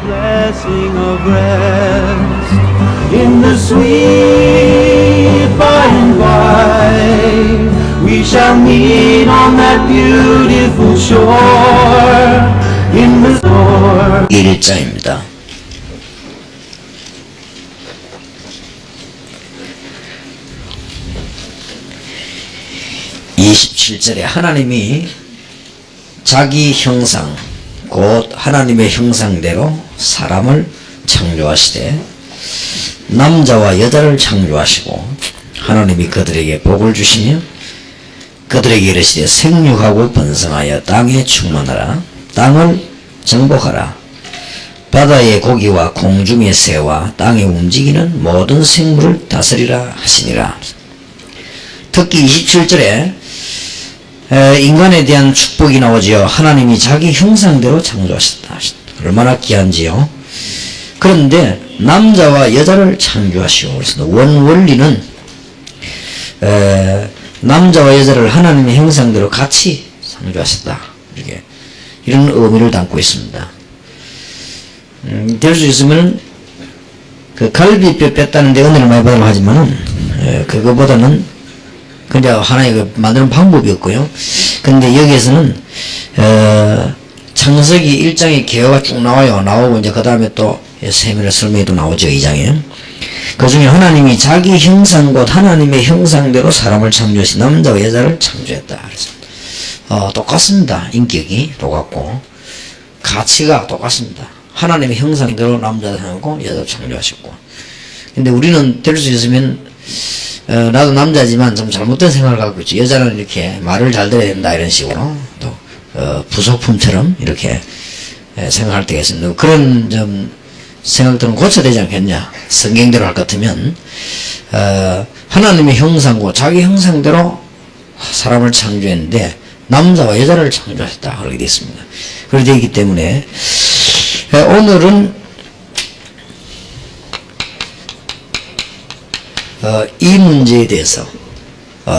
blessing of rest in the sweet by and by. We shall meet on that beautiful shore in the storm. 1장입니다. (27절에) 하나님이 자기 형상 곧 하나님의 형상대로 사람을 창조하시되 남자와 여자를 창조하시고 하나님이 그들에게 복을 주시며 그들에게 이르시되 생육하고 번성하여 땅에 충만하라. 땅을 정복하라. 바다의 고기와 공중의 새와 땅에 움직이는 모든 생물을 다스리라 하시니라. 특히 27절에 인간에 대한 축복이 나오지요. 하나님이 자기 형상대로 창조하셨다. 얼마나 귀한지요. 그런데 남자와 여자를 창조하시오. 그래서 원리는 남자와 여자를 하나님의 형상대로 같이 창조하셨다. 이렇게 이런 의미를 담고 있습니다. 될 수 있으면 그 갈비뼈 뺐다는데 은혜를 많이 받으려 하지만은 그거보다는 그냥 하나의 그 만드는 방법이었고요. 근데 여기에서는 창세기 1장에 개화가 쭉 나오고 이제 그 다음에 또 세밀한 설명이 또 나오죠. 2장에. 그 중에 하나님이 자기 형상 곧 하나님의 형상대로 사람을 창조하시 남자와 여자를 창조했다. 그래서 똑같습니다. 인격이 똑같고 가치가 똑같습니다. 하나님의 형상대로 남자도 하고 여자도 창조하셨고. 근데 우리는 될 수 있으면 나도 남자지만 좀 잘못된 생각을 갖고 있죠. 여자는 이렇게 말을 잘 들어야 된다 이런 식으로 또 부속품처럼 이렇게 생각할 때가 있습니다. 그런 좀 생각들은 고쳐야 되지 않겠냐. 성경대로 할 것 같으면 하나님의 형상과 자기 형상대로 사람을 창조했는데 남자와 여자를 창조하셨다 그렇게 되어 있습니다. 그렇게 되어 있기 때문에 오늘은 이 문제에 대해서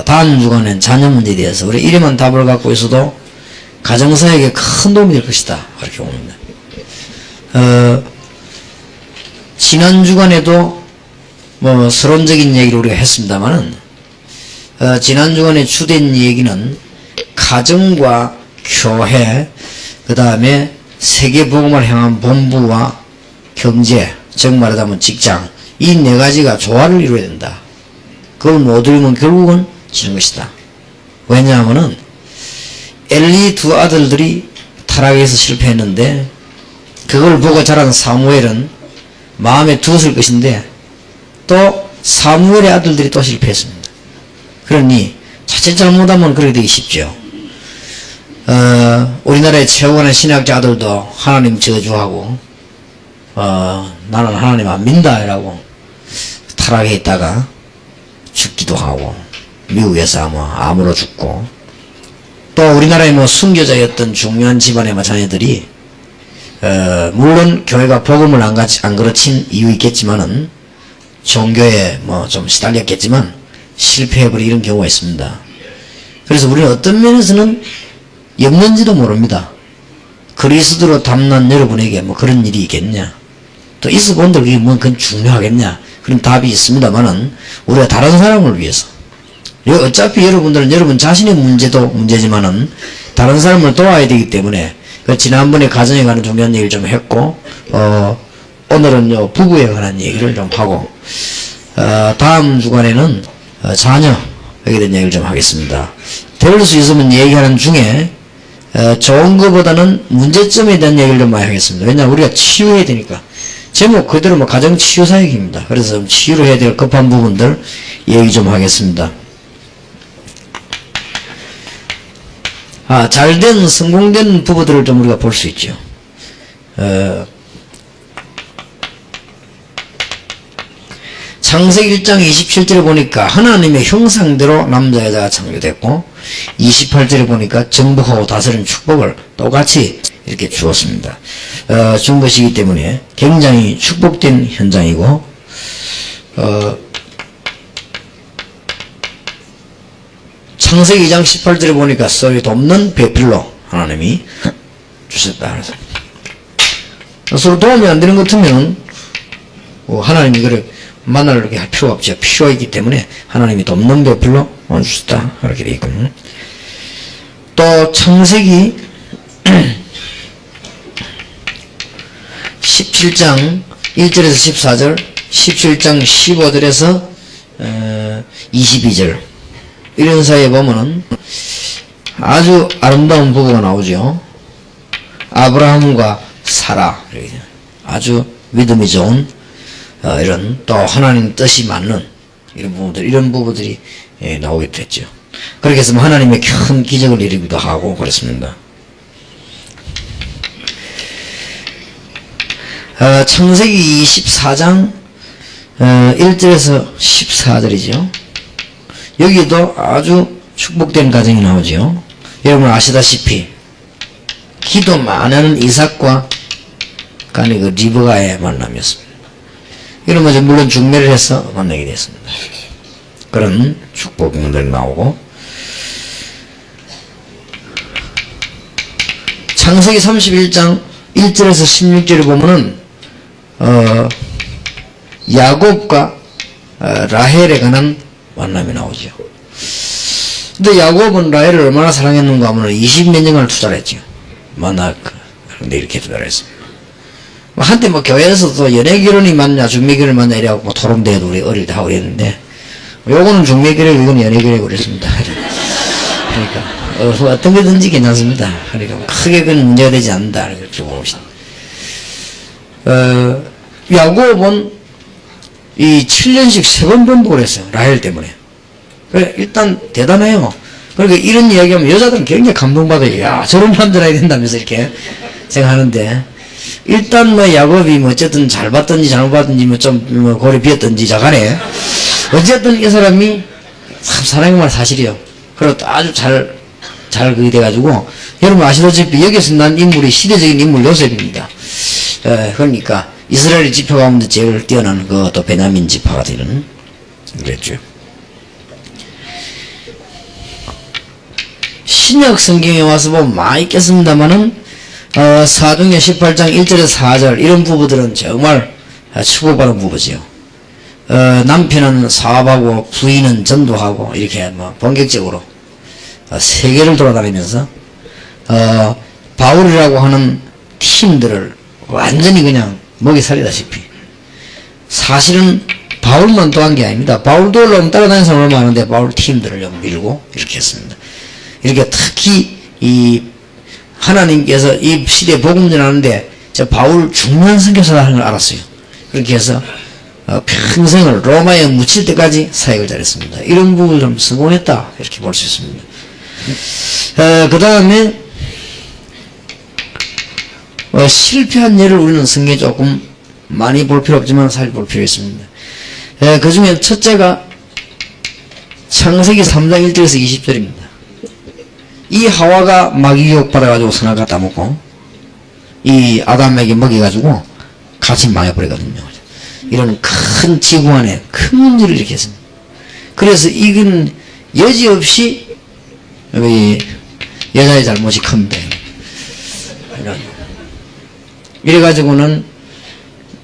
다음 주간엔 자녀 문제에 대해서 우리 이름만 답을 갖고 있어도 가정사에게 큰 도움이 될 것이다 그렇게 봅니다. 지난 주간에도 뭐 서론적인 얘기를 우리가 했습니다만은 지난 주간에 주된 얘기는 가정과 교회 그 다음에 세계복음을 향한 본부와 경제 즉 말하자면 직장 이 네 가지가 조화를 이루어야 된다. 그걸 못 이루면 결국은 지는 것이다. 왜냐하면은 엘리 두 아들들이 타락해서 실패했는데 그걸 보고 자란 사무엘은 마음에 두었을 것인데 또 사무엘의 아들들이 또 실패했습니다. 그러니 자칫 잘못하면 그렇게 되기 쉽죠. 우리나라의 최고의 신학자들도 하나님 저주하고 나는 하나님 안 믿는다라고 타락해 있다가 죽기도 하고 미국에서 암으로 죽고 또 우리나라의 뭐 순교자였던 중요한 집안의 자녀들이 물론 교회가 복음을 안 가르친 이유 있겠지만은 종교에 뭐 좀 시달렸겠지만 실패해버린 이런 경우가 있습니다. 그래서 우리는 어떤 면에서는 없는지도 모릅니다. 그리스도로 담난 여러분에게 뭐 그런 일이 있겠냐? 또 있어 본들 그게 뭐 그건 중요하겠냐? 그런 답이 있습니다만은 우리가 다른 사람을 위해서 어차피 여러분들은 여러분 자신의 문제도 문제지만은 다른 사람을 도와야 되기 때문에 지난번에 가정에 관한 중요한 얘기를 좀 했고 오늘은 부부에 관한 얘기를 좀 하고 다음 주간에는 자녀에 대한 얘기를 좀 하겠습니다. 될 수 있으면 얘기하는 중에 좋은 것보다는 문제점에 대한 얘기를 좀 많이 하겠습니다. 왜냐하면 우리가 치유해야 되니까. 제목 그대로 뭐 가정치유사역입니다. 그래서 좀 치유를 해야 될 급한 부분들 얘기 좀 하겠습니다. 잘된 성공된 부부들을 좀 우리가 볼 수 있죠. 창세기 1장 27절에 보니까 하나님의 형상대로 남자 여자가 창조됐고 28절에 보니까 정복하고 다스리는 축복을 똑같이 이렇게 주었습니다. 준 것이기 때문에 굉장히 축복된 현장이고 창세기 2장 18절에 보니까 썰이 돕는 배필로 하나님이 주셨다. 그래서 서로 도움이 안 되는 것 같으면 하나님 이거를 만나를 이렇게 할 필요가 없죠. 필요하기 때문에 하나님이 돕는 배불러 주셨다 그렇게 되어 있군요. 또 창세기 17장 1절에서 14절 17장 15절에서 22절 이런 사이에 보면은 아주 아름다운 부부가 나오죠. 아브라함과 사라 아주 믿음이 좋은 이런 또 하나님 뜻이 맞는 이런 부부들이 나오게 됐죠. 그렇게 해서 하나님의 큰 기적을 이루기도 하고 그렇습니다. 창세기 24장 1절에서 14절이죠. 여기도 아주 축복된 가정이 나오죠. 여러분 아시다시피 기도 많이 하는 이삭과 간의 그 리브가의 만남이었습니다. 이러면 물론 중매를 해서 만나게 됐습니다. 그런 축복들이 나오고 창세기 31장 1절에서 16절을 보면은 야곱과 라헬에 관한 만남이 나오죠. 근데 야곱은 라헬을 얼마나 사랑했는가 하면 20몇 년간을 투자를 했죠. 그런데 이렇게 투자를 했습니다. 한때 교회에서도 연애결혼이 맞냐 중매결혼이 맞냐 이래갖고 토론대회도 우리 어릴 때 하고 그랬는데 요거는 중매결혼 이건 연애결혼이고 그랬습니다. 그러니까 어떤 거든지 괜찮습니다. 그러니까 크게 그건 문제가 되지 않는다 이렇게 봅시다. 야곱은 이 7년씩 3번 번복을 했어요. 라헬 때문에. 그래 일단 대단해요. 그러니까 이런 이야기하면 여자들은 굉장히 감동받아요. 야 저런 남자라 해야 된다면서 이렇게 생각하는데 일단 야곱이 어쨌든 잘 봤든지 잘못 봤든지 좀 골이 비었든지 자간에 어쨌든 이 사람이 참 사랑의 말 사실이요. 그리고 아주 잘 그게 돼가지고 여러분 아시다시피 여기서 난 인물이 시대적인 인물 요셉입니다. 그러니까 이스라엘 지파 가운데 제일 뛰어난 또 베냐민 지파가 되는 그랬죠. 신약 성경에 와서 보면 많이 있겠습니다만은 사도행전 18장 1절에서 4절 이런 부부들은 정말 축복받은 부부지요. 남편은 사업하고 부인은 전도하고 이렇게 본격적으로 세계를 돌아다니면서 바울이라고 하는 팀들을 완전히 그냥 먹이 살리다시피 사실은 바울만 또한 게 아닙니다. 바울도 올라오면 따라다니는 사람 얼마 많은데 바울 팀들을 밀고 이렇게 했습니다. 이렇게 특히 이 하나님께서 이 시대에 복음 전하는데 저 바울 중요한 선교사라는 걸 알았어요. 그렇게 해서 평생을 로마에 묻힐 때까지 사역을 잘했습니다. 이런 부분을 좀 성공했다 이렇게 볼 수 있습니다. 그 다음에 실패한 예를 우리는 성경에 조금 많이 볼 필요 없지만 살펴볼 필요 있습니다. 그 중에 첫째가 창세기 3장 1절에서 20절입니다. 이 하와가 마귀 유혹 받아가지고 선악과 따먹고 이 아담에게 먹여가지고 같이 망해버리거든요. 이런 큰 지구 안에 큰 문제를 일으켰습니다. 그래서 이건 여지없이 여자의 잘못이 큽니다. 이래가지고는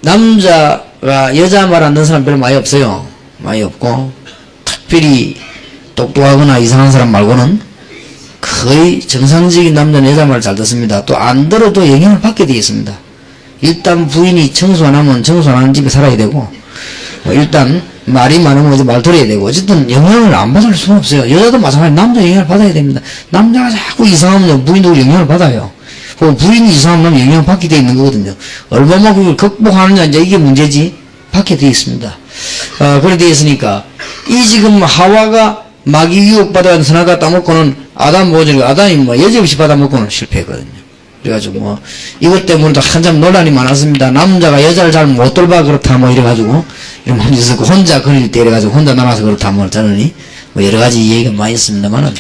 남자가 여자 말 안 듣는 사람 별로 많이 없어요. 많이 없고 특별히 똑똑하거나 이상한 사람 말고는 거의 정상적인 남자는 여자 말 잘 듣습니다. 또 안 들어도 영향을 받게 되어 있습니다. 일단 부인이 청소 안 하면 청소 안 하는 집에 살아야 되고 일단 말이 많으면 이제 말 들어야 되고 어쨌든 영향을 안 받을 수는 없어요. 여자도 마찬가지로 남자 영향을 받아야 됩니다. 남자가 자꾸 이상하면 부인도 영향을 받아요. 부인이 이상하면 영향을 받게 되어 있는 거거든요. 얼마나 그걸 극복하느냐 이제 이게 문제지 받게 되어 있습니다. 그래 되어 있으니까 이 지금 하와가 마귀 유혹받아야 선악과 따먹고는 아담이 여지없이 받아먹고는 실패했거든요. 그래가지고 이것 때문에도 한참 논란이 많았습니다. 남자가 여자를 잘 못 돌봐 그렇다 이래가지고 이런 문제 있었고 혼자 그릴 때 이래가지고 혼자 남아서 그렇다 저느니 여러가지 얘기가 많이 있습니다만은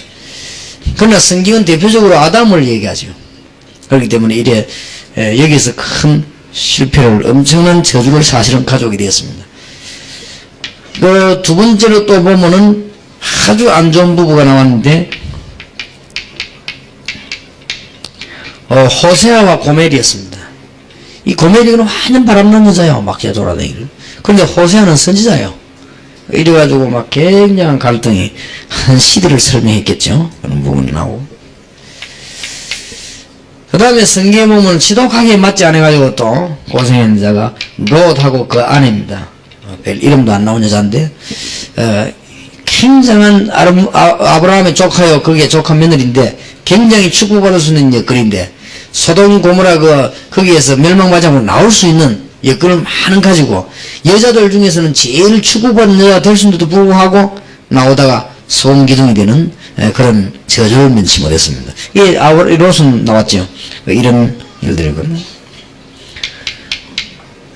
그러나 성경은 대표적으로 아담을 얘기하죠. 그렇기 때문에 이래 여기서 큰 실패를 엄청난 저주를 사실은 가져오게 되었습니다. 그 두 번째로 또 보면은 아주 안 좋은 부부가 나왔는데 호세아와 고멜이었습니다. 이 고멜리는 완전 바람난 여자예요. 막 돌아다니기를. 그런데 호세아는 선지자예요. 이래가지고 막 굉장한 갈등이 한 시대를 설명했겠죠. 그런 부분이 나오고. 그 다음에 성경에 보면 지독하게 맞지 않아가지고 또 고생한 여자가 롯하고 그 아내입니다. 별 이름도 안 나온 여자인데, 굉장한 아브라함의 조카요. 그게 조카 며느리인데, 굉장히 축복받을 수 있는 여건인데, 소돔 고모라 거기에서 멸망받자고 나올 수 있는 여건을 많은 가지고, 여자들 중에서는 제일 축복받는 여자가 될 수도 불구하고, 나오다가 소음기둥이 되는 그런 저주를 면치 못했습니다. 이게 롯은 나왔죠. 이런 일들이거든요.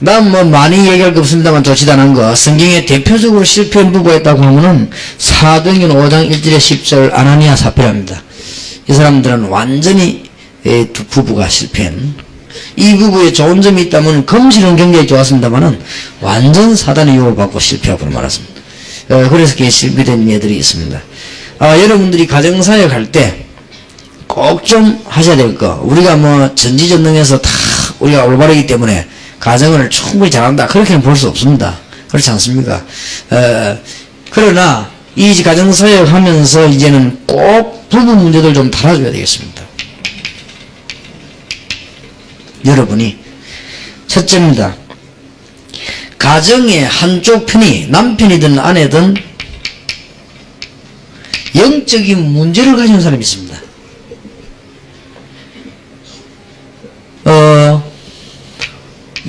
다음 뭐 많이 얘기할 거 없습니다만 좋지도 않은 거, 성경에 대표적으로 실패한 부부가 있다고 하면은 사도행전 5장 1절에 10절 아나니아 사피라입니다. 이 사람들은 완전히 두 부부가 실패한, 이 부부에 좋은 점이 있다면 검실은 굉장히 좋았습니다만은 완전 사단의 유혹을 받고 실패하고 말았습니다. 그래서 그게 실패된 예들이 있습니다. 여러분들이 가정사역 할 때 꼭 좀 하셔야 될 거, 우리가 뭐 전지전능해서 다 우리가 올바르기 때문에 가정을 충분히 잘한다, 그렇게는 볼 수 없습니다. 그렇지 않습니까? 그러나 이 가정사역 하면서 이제는 꼭 부부 문제들 좀 달아줘야 되겠습니다. 여러분이 첫째입니다. 가정의 한쪽 편이 남편이든 아내든 영적인 문제를 가진 사람이 있습니다.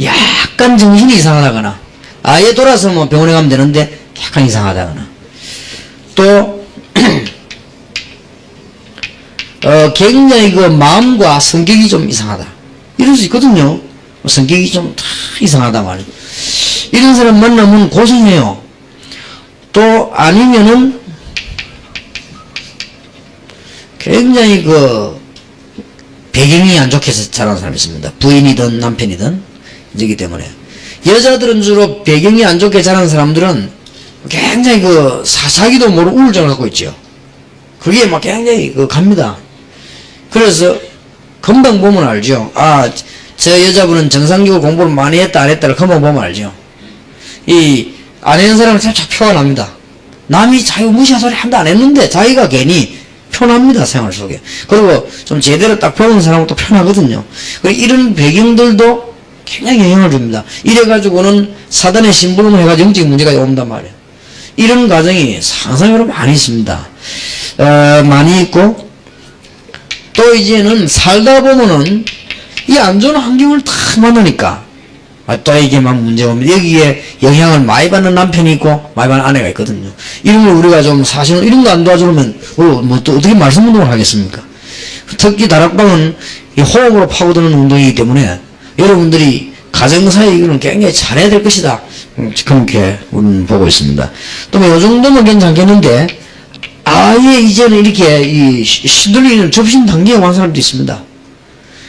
약간 정신이 이상하다거나, 아예 돌아서면 병원에 가면 되는데 약간 이상하다거나, 또 굉장히 그 마음과 성격이 좀 이상하다, 이럴 수 있거든요. 성격이 좀 이상하다 말이에요. 이런 사람 만나면 고생해요. 또 아니면은 굉장히 그 배경이 안 좋게 자란 사람이 있습니다. 부인이든 남편이든. 이기 때문에 여자들은 주로 배경이 안 좋게 자란 사람들은 굉장히 그 자기도 모르는 우울증을 갖고 있죠. 그게 막 굉장히 갑니다. 그래서 금방 보면 알죠. 저 여자분은 정상적으로 공부를 많이 했다 안 했다를 금방 보면 알죠. 이 안 했는 사람은 참 표가 납니다. 남이 자기 무시한 소리 한다 안 했는데 자기가 괜히 편합니다. 생활 속에. 그리고 좀 제대로 딱 배우는 사람은 또 편하거든요. 이런 배경들도 굉장히 영향을 줍니다. 이래가지고는 사단의 심부름을 해가지고 영적인 문제가 온단 말이에요. 이런 과정이 상상으로 많이 있습니다. 많이 있고, 또 이제는 살다 보면은 이 안 좋은 환경을 다 만나니까 또 이게 막 문제가 옵니다. 여기에 영향을 많이 받는 남편이 있고 많이 받는 아내가 있거든요. 이런 걸 우리가 좀 사실은 이런 거 안 도와주면 뭐 또 어떻게 말씀 운동을 하겠습니까? 특히 다락방은 이 호흡으로 파고드는 운동이기 때문에 여러분들이 가정사에 이거는 굉장히 잘해야 될 것이다, 그렇게 우리는 보고 있습니다. 또 뭐 요 정도면 괜찮겠는데 아예 이제는 이렇게 시들리는 접신 단계에 온 사람도 있습니다.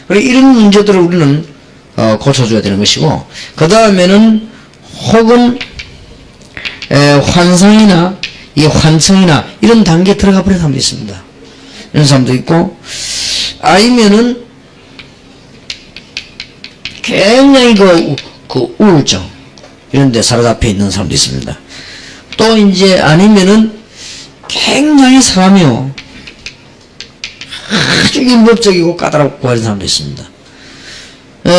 그래 이런 문제들을 우리는 고쳐줘야 되는 것이고, 그 다음에는 혹은 환상이나 이 환청이나 이런 단계에 들어가 버린 사람도 있습니다. 이런 사람도 있고, 아니면은 굉장히 그 우울증 이런 데 사로잡혀 있는 사람도 있습니다. 또 이제 아니면은 굉장히 사람이요 아주 율법적이고 까다롭고 하는 사람도 있습니다.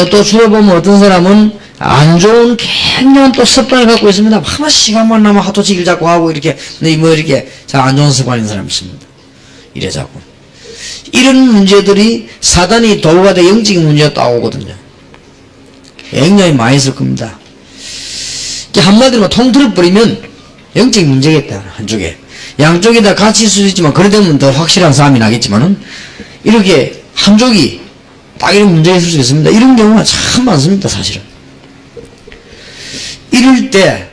또 주로 보면 어떤 사람은 안 좋은 굉장한 또 습관을 갖고 있습니다. 하나 시간만 나면 하도 지길 잡고 하고 이렇게 뭐 이렇게 잘 안 좋은 습관인 사람이 있습니다. 이래 자꾸 이런 문제들이 사단이 도구가 돼 영적인 문제가 따오거든요. 굉장히 많이 있을 겁니다. 한마디로 통틀어 버리면 영적인 문제겠다. 한쪽에 양쪽이 다 같이 있을 수 있지만 그래 되면 더 확실한 싸움이 나겠지만은 이렇게 한쪽이 딱 이런 문제가 있을 수 있습니다. 이런 경우가 참 많습니다. 사실은 이럴 때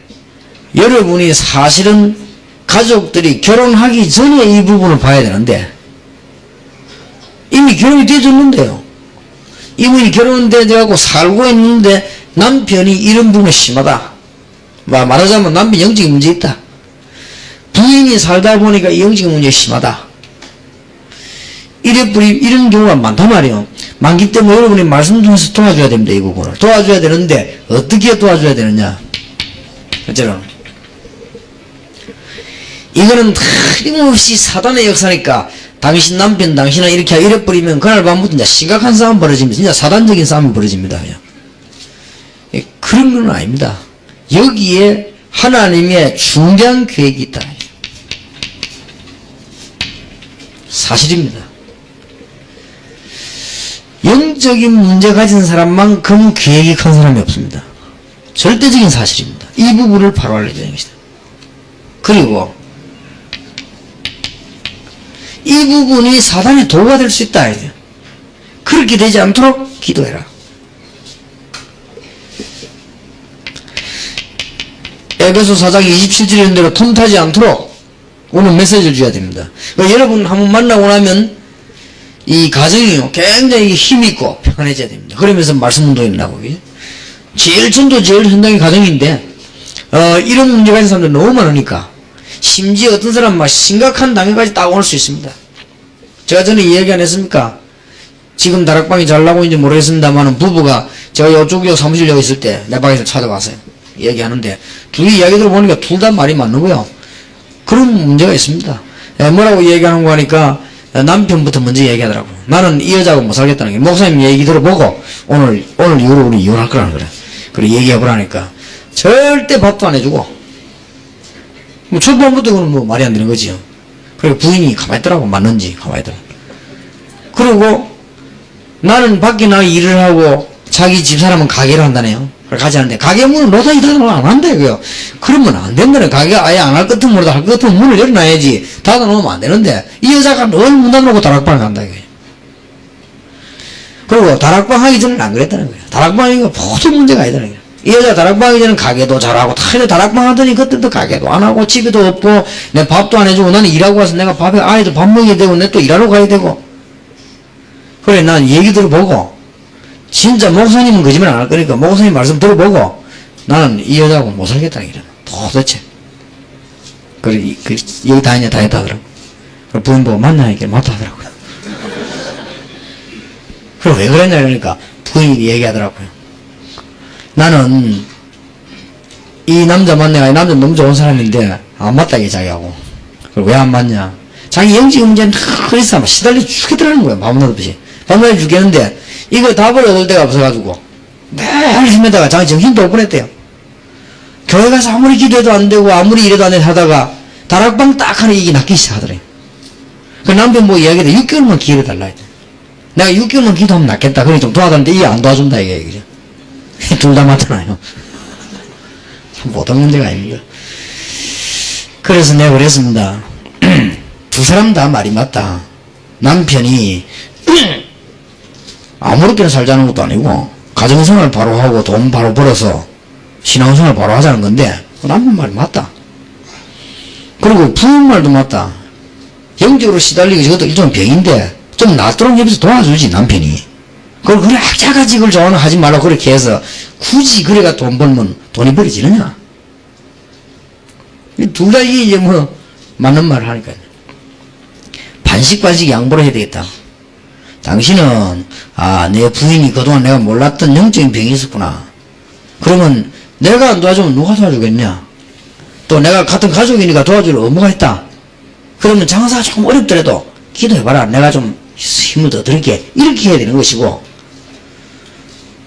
여러분이 사실은 가족들이 결혼하기 전에 이 부분을 봐야 되는데 이미 결혼이 되어졌는데요. 이미 결혼되어가고 살고 있는데 남편이 이런 부분이 심하다. 말하자면 남편 영적인 문제 있다. 부인이 살다 보니까 영적인 문제가 심하다. 이런 경우가 많단 말이에요. 많기 때문에 여러분이 말씀 중에서 도와줘야 됩니다. 이 부분을. 도와줘야 되는데, 어떻게 도와줘야 되느냐. 첫째로는. 이거는 틀림없이 사단의 역사니까, 당신 남편, 당신은 이렇게 이래버리면, 그날 밤부터 이제 심각한 싸움 벌어집니다. 진짜 사단적인 싸움이 벌어집니다. 그냥. 그런 건 아닙니다. 여기에 하나님의 중대한 계획이 있다. 사실입니다. 영적인 문제 가진 사람만큼 계획이 큰 사람이 없습니다. 절대적인 사실입니다. 이 부분을 바로 알려야 되는 것이다. 그리고 이 부분이 사단의 도구가 될 수 있다. 그렇게 되지 않도록 기도해라. 에베소 4장 27절에 있는 대로 틈타지 않도록 오늘 메시지를 줘야 됩니다. 여러분 한번 만나고 나면 이 가정이 굉장히 힘있고 평안해져야 됩니다. 그러면서 말씀 운동이 나고 제일 전도 제일 현장의 가정인데 이런 문제 가진 사람들 너무 많으니까 심지어 어떤 사람 막 심각한 단계까지 딱 올 수 있습니다. 제가 전에 이야기 안 했습니까? 지금 다락방이 잘 나고 있는지 모르겠습니다만 부부가 제가 이쪽 사무실 여기 있을 때 내 방에서 찾아왔어요. 얘기하는데 둘이 이야기 들어보니까 둘 다 말이 맞는 거예요. 그런 문제가 있습니다. 뭐라고 얘기하는 거 하니까 남편부터 먼저 얘기하더라고요. 나는 이 여자하고 못 살겠다는 게 목사님 얘기 들어보고 오늘 이후로 우리 이혼할 거라는 거래. 그래 얘기해보라니까 절대 밥도 안 해주고 뭐 초반부터 그건 뭐 말이 안 되는 거지요. 그리고 부인이 가만히 있더라고. 맞는지 가만히 있더라고. 그리고 나는 밖에 나 일을 하고 자기 집사람은 가게를 한다네요. 가지 않는데 가게 문을 노다지 닫아놓으면 안 한다고요. 그러면 안 된다네. 가게 아예 안 할 것 같으면 할 것 같으면 문을 열어놔야지. 닫아놓으면 안 되는데 이 여자가 늘 문 닫아놓고 다락방을 간다 이거예요. 그리고 다락방 하기 전에는 안 그랬다는 거예요. 다락방이니까 보통 문제가 아니다는 거예요. 이 여자 다락방 하기 전에는 가게도 잘하고 다 다락방 하더니 그때도 가게도 안 하고 집에도 없고 내 밥도 안 해주고 나는 일하고 와서 내가 밥에 아이들 밥 먹여야 되고 내 또 일하러 가야 되고 그래 난 얘기 들어보고 진짜 목사님은 거짓말 안 할 거니까 목사님 말씀 들어보고 나는 이 여자하고 못 살겠다는 얘기잖아. 도대체. 그래, 여기 다 했냐, 다 했다 하더라고. 그래, 부인 보고 만나니까 맞다 하더라고요. 그래, 왜 그랬냐, 그러니까 부인이 얘기하더라고요. 나는 이 남자 만나가 이 남자 너무 좋은 사람인데 안 맞다, 이게 자기하고. 그래, 왜 안 맞냐. 자기 영적 문제는 그래서 시달려 죽겠더라는 거야, 밤낮 없이. 밤낮 죽겠는데 이거 답을 얻을 데가 없어가지고 매일 힘에다가 자기 정신도 못 보냈대요. 교회 가서 아무리 기도해도 안 되고 아무리 이래도 안 돼 하다가 다락방 딱 하나 이게 낫기 시작하더래요. 그 남편 뭐 이야기해 6개월만 기회를 달라 했대. 내가 6개월만 기도하면 낫겠다. 그러니 좀 도와달는데 이게 안 도와준다 이게 얘기죠. 둘 다 맞잖아요. 참 못한 문제가 아닙니다. 그래서 내가 그랬습니다. 두 사람 다 말이 맞다. 남편이 아무렇게나 살자는 것도 아니고 가정생활 바로 하고 돈 바로 벌어서 신앙생활 바로 하자는 건데 남편 말이 맞다. 그리고 부인 말도 맞다. 영적으로 시달리고 저것도 일종의 병인데 좀 낫도록 옆에서 도와주지 남편이. 그걸 그래 악자같이 그걸 좋아하는 하지 말라고 그렇게 해서 굳이 그래가 돈 벌면 돈이 버려지느냐. 둘 다 이게 이제 뭐 맞는 말을 하니까요. 반씩 양보를 해야 되겠다. 당신은 내 부인이 그동안 내가 몰랐던 영적인 병이 있었구나. 그러면 내가 안 도와주면 누가 도와주겠냐. 또 내가 같은 가족이니까 도와줄 의무가 있다. 그러면 장사가 조금 어렵더라도 기도해봐라. 내가 좀 힘을 더 드릴게. 이렇게 해야 되는 것이고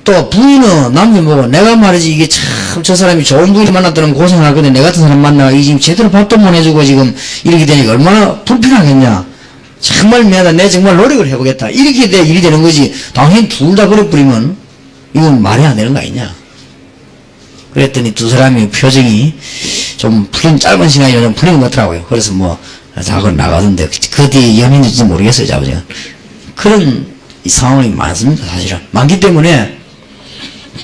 또 부인은 남편 보고 내가 말이지 이게 참 저 사람이 좋은 부인 만났더니 고생을 할 건데 내 같은 사람 만나가 이 지금 제대로 밥도 못 해주고 지금 이렇게 되니까 얼마나 불편하겠냐. 정말 미안하다. 내가 정말 노력을 해보겠다. 이렇게 돼 일이 되는 거지. 당연히 둘 다 그래버리면 이건 말이 안 되는 거 아니냐. 그랬더니 두 사람이 표정이 좀 풀린 짧은 시간이 좀 풀린 것 같더라고요. 그래서 뭐 작은 나가던데 그 뒤에 연인인지 모르겠어요. 자부지가 그런 상황이 많습니다. 사실은 많기 때문에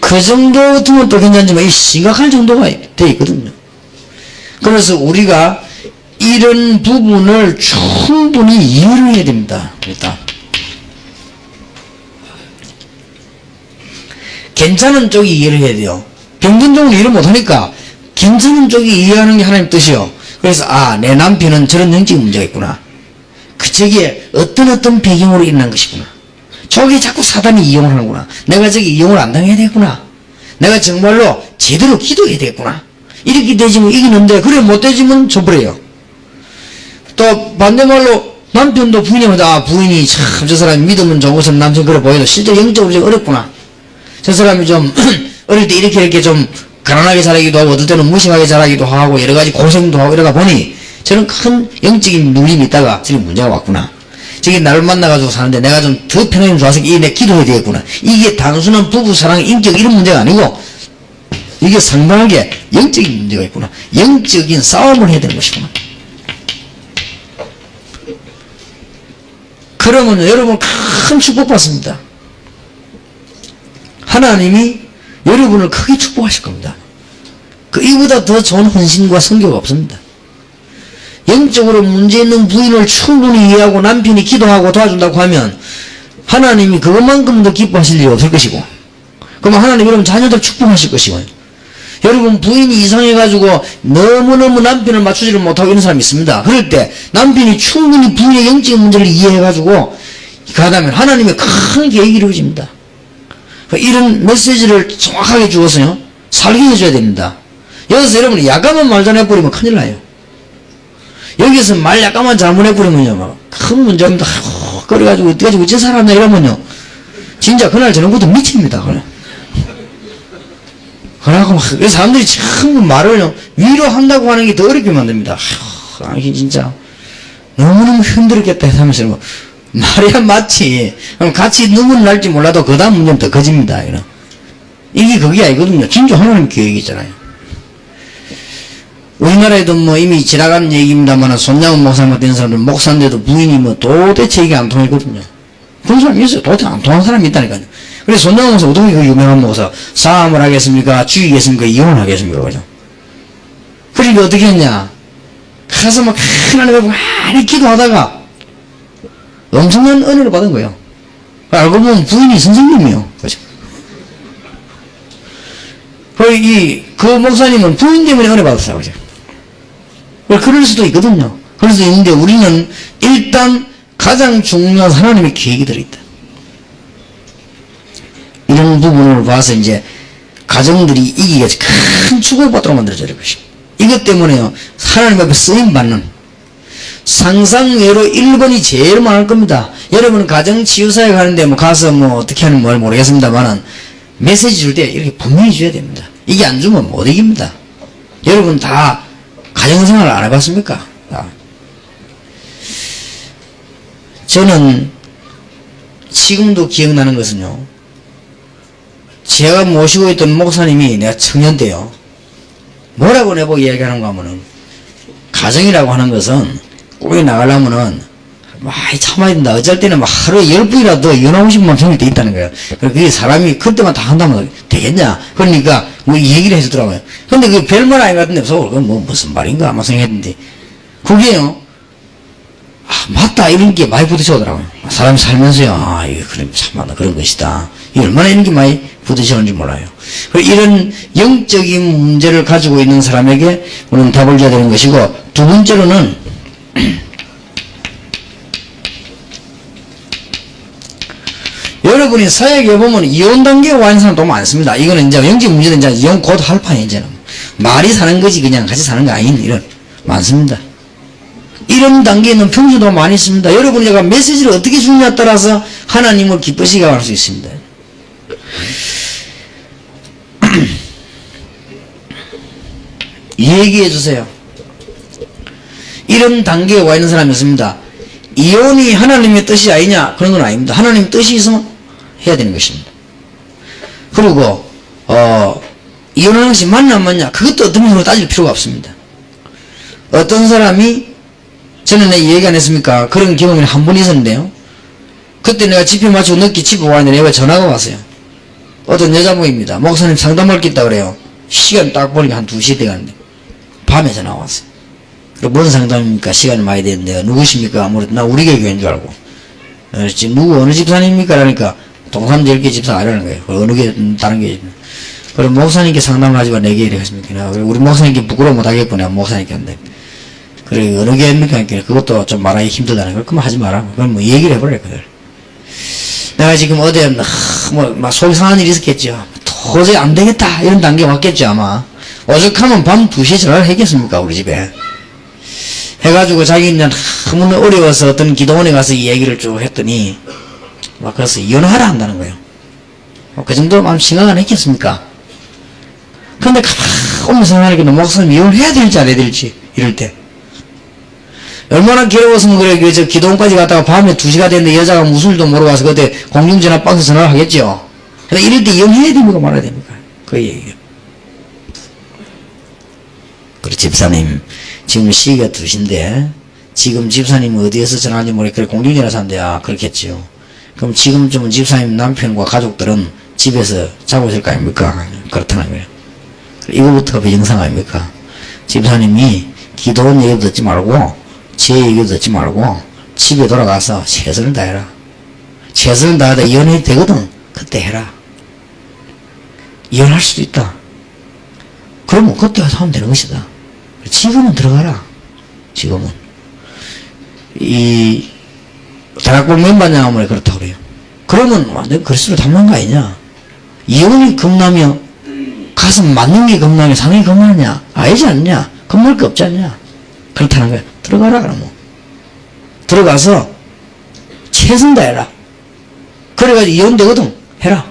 그 정도 같으면 또 괜찮지만 이 심각한 정도가 돼 있거든요. 그래서 우리가 이런 부분을 충분히 이해를 해야 됩니다. 일단 괜찮은 쪽이 이해를 해야 돼요. 병든 쪽은 이해를 못하니까 괜찮은 쪽이 이해하는 게 하나님 뜻이요. 그래서 내 남편은 저런 영적 문제가 있구나. 그 저게 어떤 배경으로 일어난 것이구나. 저게 자꾸 사단이 이용을 하는구나. 내가 저기 이용을 안 당해야 되겠구나. 내가 정말로 제대로 기도해야 되겠구나. 이렇게 되지면 이기는데, 그래 못 되지면 져버려요. 또 반대말로 남편도 부인이면, 아, 부인이 참 저 사람이 믿으면 좋은 것은 남편 그래 보여도 실제 영적으로 좀 어렵구나. 저 사람이 좀 어릴 때 이렇게 좀 가난하게 자라기도 하고 어떨 때는 무심하게 자라기도 하고 여러 가지 고생도 하고 이러다 보니 저는 큰 영적인 눌림이 있다가 지금 문제가 왔구나. 저기 나를 만나가지고 사는데 내가 좀 더 편하게 좋아서 이게 내 기도해야 되겠구나. 이게 단순한 부부 사랑, 인격 이런 문제가 아니고 이게 상당하게 영적인 문제가 있구나. 영적인 싸움을 해야 되는 것이구나. 그러면 여러분 큰 축복받습니다. 하나님이 여러분을 크게 축복하실 겁니다. 이보다 더 좋은 헌신과 성교가 없습니다. 영적으로 문제 있는 부인을 충분히 이해하고 남편이 기도하고 도와준다고 하면 하나님이 그것만큼 더 기뻐하실 일이 없을 것이고, 그러면 하나님 여러분 자녀들 축복하실 것이고, 여러분 부인이 이상해가지고 너무너무 남편을 맞추지를 못하고 있는 사람이 있습니다. 그럴 때 남편이 충분히 부인의 영적인 문제를 이해해가지고 가다면 하나님의 큰 계획이 이루어집니다. 이런 메시지를 정확하게 주어서요 살게 해줘야 됩니다. 여기서 여러분이 약간만 말 잘해버리면 큰일 나요. 여기서 말 약간만 잘못해버리면요 큰 문제입니다. 그래가지고 어떡하지 어째 살았나 이러면요 진짜 그날 저녁부터 미칩니다. 그래갖고 막 사람들이 참 말을 위로한다고 하는 게 더 어렵게 만듭니다. 아니 진짜 너무너무 힘들겠다 하면서 말이야 맞지. 그럼 같이 눈물 날지 몰라도 그 다음 문제는 더 커집니다. 이게 그게 아니거든요. 진짜 하나님 계획이잖아요. 우리나라에도 뭐 이미 지나간 얘기입니다만 손장훈 목사 같은 사람들 목사인데도 부인이 뭐 도대체 이게 안 통했거든요. 그런 사람이 있어요. 도대체 안 통한 사람이 있다니까요. 그래서 손장훈 목사 어떻게 그 유명한 목사 사함을 하겠습니까? 죽이겠습니까? 이혼을 하겠습니까? 그죠? 그러니까 어떻게 했냐? 가서 막 하나님 많이 기도하다가 엄청난 은혜를 받은 거예요. 알고 보면 부인이 선생님이에요. 그죠? 그 목사님은 부인 때문에 은혜 받았어요. 그죠? 그럴 수도 있거든요. 그럴 수도 있는데 우리는 일단 가장 중요한 하나님의 계획이 들어있다. 이런 부분을 봐서 이제 가정들이 이기게 큰 축복받도록 만들어져야 될 것입니다. 이것 때문에요. 하나님 앞에 쓰임받는 상상외로 1번이 제일 많을 겁니다. 여러분은 가정치유사에 가는데 뭐 가서 뭐 어떻게 하는 뭘 모르겠습니다만은 메시지 줄 때 이렇게 분명히 줘야 됩니다. 이게 안 주면 못 이깁니다. 여러분 다 가정생활을 안 해봤습니까? 저는 지금도 기억나는 것은요. 제가 모시고 있던 목사님이 내가 청년 때요. 뭐라고 내보고 이야기하는가 하면은 가정이라고 하는 것은 꼬리 나가려면은 많이 참아야 된다. 어쩔 때는 막 하루에 10분이라도 이혼하고 싶은 마음 생길 때 있다는 거예요. 그게 사람이 그때만 다 한다면 되겠냐? 그러니까 뭐 이 얘기를 해주더라고요. 근데 그게 별말 아닌 것 같은데 그건 뭐 무슨 말인가 아마 생각했는데 그게요. 아, 맞다 이런 게 많이 부딪혀오더라고요. 사람이 살면서요. 이거 그럼 참마다 그런 것이다. 이 얼마나 이런 게 많이 부딪혀오는지 몰라요. 이런 영적인 문제를 가지고 있는 사람에게 우리는 답을 줘야 되는 것이고, 두 번째로는 여러분이 사역에 보면 이혼 단계에 와 있는 사람 너무 많습니다. 이거는 이제 영적 문제는 이제 이혼 곧 할 판이 이제는 말이 사는 거지 그냥 같이 사는 거 아닌 이런 많습니다. 이런 단계에는 평소도 많이 있습니다. 여러분이 제가 메시지를 어떻게 주느냐에 따라서 하나님을 기쁘시게 할 수 있습니다. 얘기해 주세요. 이런 단계에 와 있는 사람이 있습니다. 이혼이 하나님의 뜻이 아니냐? 그런 건 아닙니다. 하나님의 뜻이 있으면 해야 되는 것입니다. 그리고 이혼하는 것이 맞냐 안 맞냐? 그것도 어떤 면으로 따질 필요가 없습니다. 어떤 사람이 저는 내 얘기 안 했습니까? 그런 경험이 한 번 있었는데요. 그때 내가 집회 마치고 늦게 집에 왔는데 내가 전화가 왔어요. 어떤 여자분입니다. 목사님 상담할 게 있다 그래요. 시간 딱 보니까 한 2시에 돼가는데 밤에 전화 왔어요. 뭔 상담입니까? 시간이 많이 됐는데 누구십니까? 아무래도 나 우리 교회인 줄 알고 지금 누구 어느 집사님입니까? 그러니까 동산 10개 집사 아니라는 거예요. 어느 게 다른 게 그럼 목사님께 상담을 하지 마. 내게 이래 했습니까? 우리 목사님께 부끄러워 못하겠구나. 목사님께 한다. 그래, 어느 게 입니까? 그것도 좀 말하기 힘들다는 걸. 그럼 하지 마라. 그럼 뭐 얘기를 해버려, 그들. 내가 지금 어디, 막 속이 상한 일이 있었겠죠. 도저히 안 되겠다. 이런 단계 왔겠죠, 아마. 오죽하면 밤 2시에 전화를 했겠습니까, 우리 집에. 해가지고 자기는 너무 어려워서 어떤 기도원에 가서 이 얘기를 쭉 했더니, 막 그래서 이혼하라 한다는 거예요. 그 정도면 심각은 했겠습니까? 근데 가만히 오면 생각하니까 목사님 이혼해야 될지 안 해야 될지, 이럴 때. 얼마나 괴로웠으면 그래, 저 기도원까지 갔다가 밤에 2시가 됐는데 여자가 무슨 일도 모르고 와서 그때 공중전화 박스 전화를 하겠죠. 근데 이럴 때 이혼해야 됩니까? 말아야 됩니까? 그 얘기예요. 그래, 집사님, 지금 시기가 2시인데, 지금 집사님 어디에서 전화하는지 모르겠 그래, 공중전화서 한대야. 그렇겠지요. 그럼 지금쯤은 집사님 남편과 가족들은 집에서 자고 있을 거 아닙니까? 그렇다는 거예요. 이거부터 비정상 아닙니까? 집사님이 기도원 얘기도 듣지 말고, 제 얘기도 듣지 말고, 집에 돌아가서 최선을 다해라. 최선을 다하다 이혼이 되거든. 그때 해라. 이혼할 수도 있다. 그러면 그때 가서 하면 되는 것이다. 지금은 들어가라. 지금은. 이, 대학교 멤버냐, 아무리 그렇다고 그래요. 그러면, 내가 글쓰를 담는 거 아니냐? 이혼이 겁나며, 가슴 맞는 게 겁나며, 상이 겁나냐? 아니지 않냐? 겁날 게 없지 않냐? 그렇다는 거야. 들어가라, 그러면. 들어가서, 최선 다해라. 그래가지고 이혼되거든. 해라.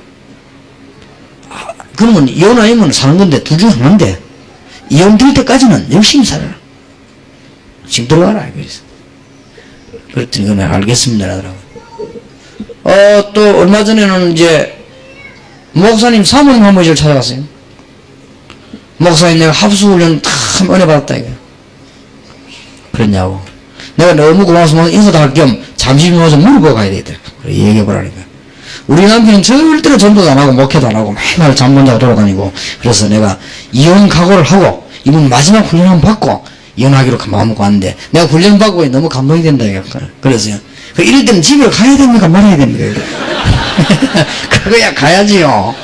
그러면 이혼 아니면 사는 건데, 둘 중 하나인데, 이혼될 때까지는 열심히 살아라. 지금 들어가라. 그래서. 그랬더니, 그냥 알겠습니다. 하더라고요. 또, 얼마 전에는 이제, 목사님 사모님 한 번씩 찾아갔어요. 목사님 내가 합수훈련 참 은혜 받았다, 이거. 그랬냐고. 내가 너무 고마워서 인사도 할 겸 잠시 모아서 물어보고 가야 되겠다. 그래, 얘기해보라니까. 우리 남편은 절대로 전도도 안 하고 목회도 안 하고 맨날 잠 못 자고 돌아다니고 그래서 내가 이혼 각오를 하고 이번 마지막 훈련 한번 받고 이혼하기로 마음먹고 왔는데 내가 훈련 받고 너무 감동이 된다. 그래서요. 이럴 때는 집에 가야 됩니까? 말아야 됩니까? 그거야 가야지요.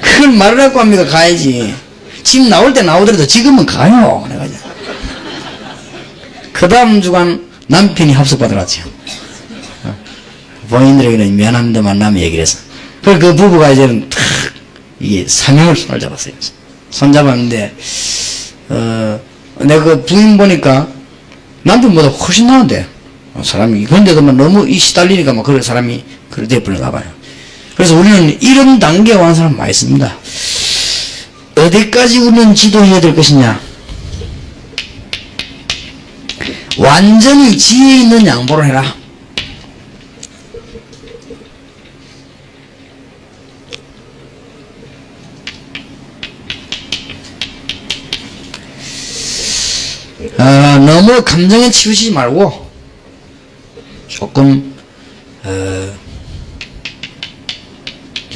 그걸 말을 하고 합니까? 가야지. 집 나올 때 나오더라도 지금은 가요. 내가 이제. 그 다음 주간 남편이 합숙받으러 왔죠. 본인들에게는 미안합니다 만나면 얘기를 해서. 그 부부가 이제는 탁, 이게 사명을 손을 잡았어요. 손 잡았는데, 내가 그 부인 보니까 남편보다 훨씬 나은데, 사람이. 그런데도 막 너무 이 시달리니까 막 그런 사람이 그래 돼버렸나 봐요. 그래서 우리는 이런 단계에 온 사람 많이 있습니다. 어디까지 우리는 지도해야 될 것이냐? 완전히 지혜 있는 양보를 해라. 너무 감정에 치우치지 말고 조금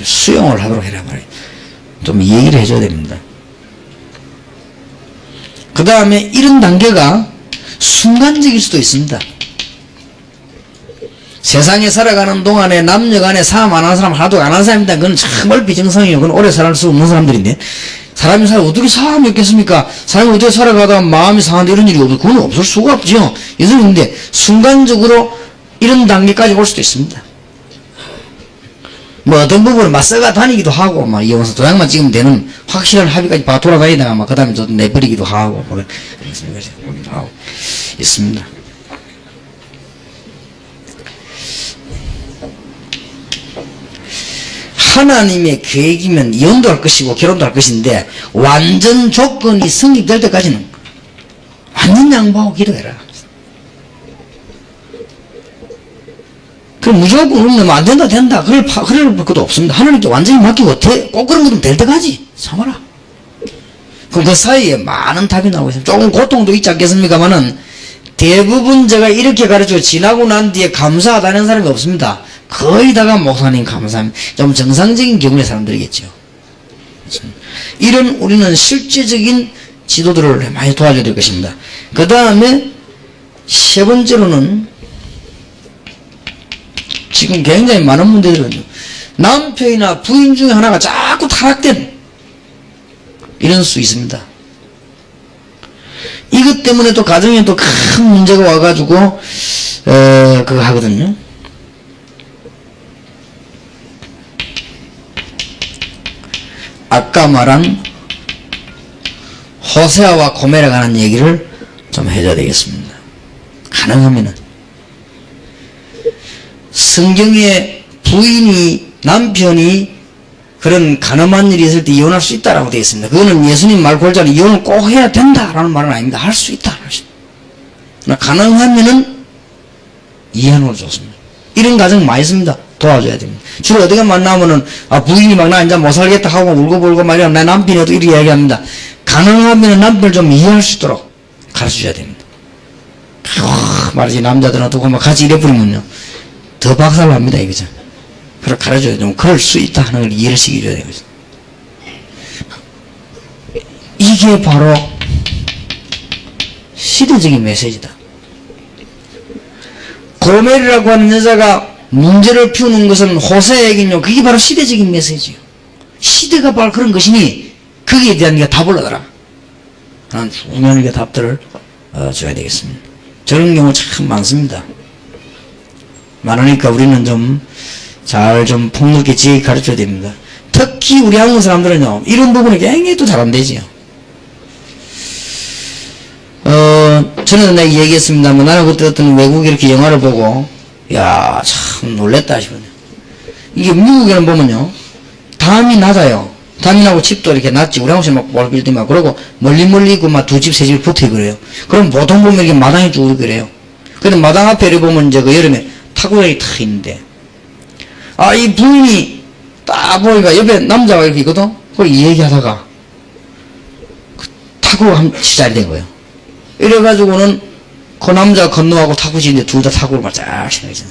수용을 하도록 해라 말이에요. 좀 얘기를 해줘야 됩니다. 그 다음에 이런 단계가 순간적일 수도 있습니다. 세상에 살아가는 동안에 남녀 간에 사람 안 하는 사람 하나도 안 하는 사람입니다. 그건 정말 비정상이에요. 그건 오래 살 수 없는 사람들인데 사람이 어떻게 사람이 없겠습니까? 사람이 어떻게 살아가다가 마음이 상한데 이런 일이 없을, 그건 없을 수가 없죠. 예수님인데 순간적으로 이런 단계까지 올 수도 있습니다. 뭐 어떤 부분은 막 썩어 다니기도 하고 막 이혼해서 도장만 찍으면 되는 확실한 합의까지 봐 돌아다니다가 막 그 다음에 또 내버리기도 하고 뭐 하고 있습니다. 하나님의 계획이면 이혼도 할 것이고 결혼도 할 것인데 완전 조건이 성립될 때까지는 완전 양보하고 기도해라. 그럼 무조건 그러면 안 된다 된다 그럴 것도 없습니다. 하나님께 완전히 맡기고 꼭 그런 것은 될 때까지 참아라. 그럼 그 사이에 많은 답이 나오고 있습니다. 조금 고통도 있지 않겠습니까만은 대부분 제가 이렇게 가르치고 지나고 난 뒤에 감사하다는 사람이 없습니다. 거의 다가 목사님 감사합니다. 좀 정상적인 경우의 사람들이겠죠. 이런 우리는 실제적인 지도들을 많이 도와줘야 될 것입니다. 그 다음에 세 번째로는 지금 굉장히 많은 분들은 남편이나 부인 중에 하나가 자꾸 타락된 이런 수 있습니다. 이 이것 때문에 또 가정에 또 큰 문제가 와가지고 그거 하거든요. 아까 말한 호세아와 고멜에 관한 얘기를 좀 해줘야 되겠습니다. 가능하면은 성경에 부인이 남편이 그런 간음한 일이 있을 때 이혼할 수 있다라고 되어 있습니다. 그거는 예수님 말 골자로 이혼을 꼭 해야 된다라는 말은 아닙니다. 할 수 있다. 가능하면은 이해하는 걸 좋습니다. 이런 가정 많이 있습니다. 도와줘야 됩니다. 주로 어디가 만나면은 부인이 막 나 이제 못 살겠다 하고 울고불고 막 이러면 내 남편이 어떻게 이렇게 이야기합니다. 가능하면은 남편을 좀 이해할 수 있도록 가르쳐줘야 됩니다. 말이지 남자들은 어떻게 막 같이 이래버리면요 더 박살납니다. 이거죠. 그걸 가르쳐줘야 좀 그럴 수 있다 하는 걸 이해를 시켜줘야 되거든요. 이게 바로 시대적인 메시지다. 고멜이라고 하는 여자가 문제를 피우는 것은 호세에게는요 그게 바로 시대적인 메시지예요. 시대가 바로 그런 것이니 거기에 대한 네가 답을 얻어라. 나는 중요한 답들을 줘야 되겠습니다. 저런 경우 참 많습니다. 많으니까 우리는 좀 잘 좀 폭넓게 지혜롭게 가르쳐야 됩니다. 특히 우리 한국 사람들은요 이런 부분이 굉장히 또 잘 안 되지요. 저는 내가 얘기했습니다만 나는 그때 어떤 외국에 이렇게 영화를 보고 야 참 놀랬다 싶어요. 이게 미국에는 보면요 담이 낮아요. 담이 나고 집도 이렇게 낮지. 우리 한국에서 막 몰빌딩 막 그러고 멀리 있고 막 두 집 세 집이 붙어 그래요. 그럼 보통 보면 이렇게 마당이 쭉 그래요. 근데 마당 앞에 이렇게 보면 이제 그 여름에 타구가 탁 있는데 이 부인이 딱 보니까 옆에 남자가 이렇게 있거든. 그걸 얘기하다가 타구가 한 시작이 된 거예요. 이래가지고는 그 남자가 건너가고 타구 치는데 둘 다 타구를 막 쫙 치는 거잖아.